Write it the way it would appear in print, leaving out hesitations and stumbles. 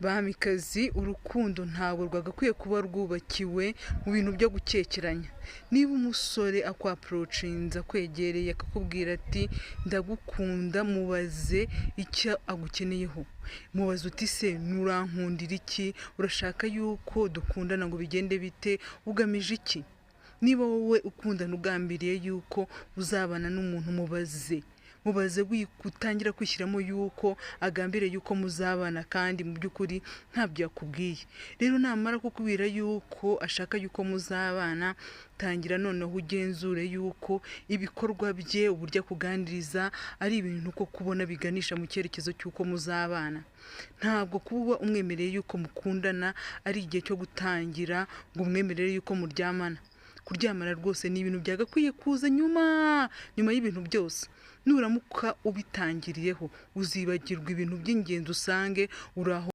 Bamikazi, urukundo ntabwo rwagakwiye kuba rwubakiwe mu bintu byo gukekeranya. Niba umusore akwaprocinze akwegereye akakubwira ati ndagukunda, mubaze icyo agukeneyeho. Mubaze uti se nurankundira iki, urashaka yuko dukundana ngo bigende bite, ugamije iki? Niba wowe ukundana ugambiriye yuko uzabana n'umuntu, mubaze gutangira kwishyiramo yuko agambiriye yuko muzabana kandi mu by'ukuri ntabyo yakubwiye. Rero namara kukubwira yuko ashaka yuko muzabana, tangira noneho ugenzure yuko ibikorwa bye, uburyo akugandiriza ari ibintu ko kubona biganisha mu cyerekezo cy'uko muzabana. Ntabwo kuba umwemereye yuko mukundana ari igihe cyo gutangira ngo umwemerere yuko muryamana. Kuryamana rwose ni ibintu byagakwiye kuza nyuma y'ibintu byose. Nuramuka ubitangiriyeho uzibagirwa ibintu by'ingenzi, usange uraho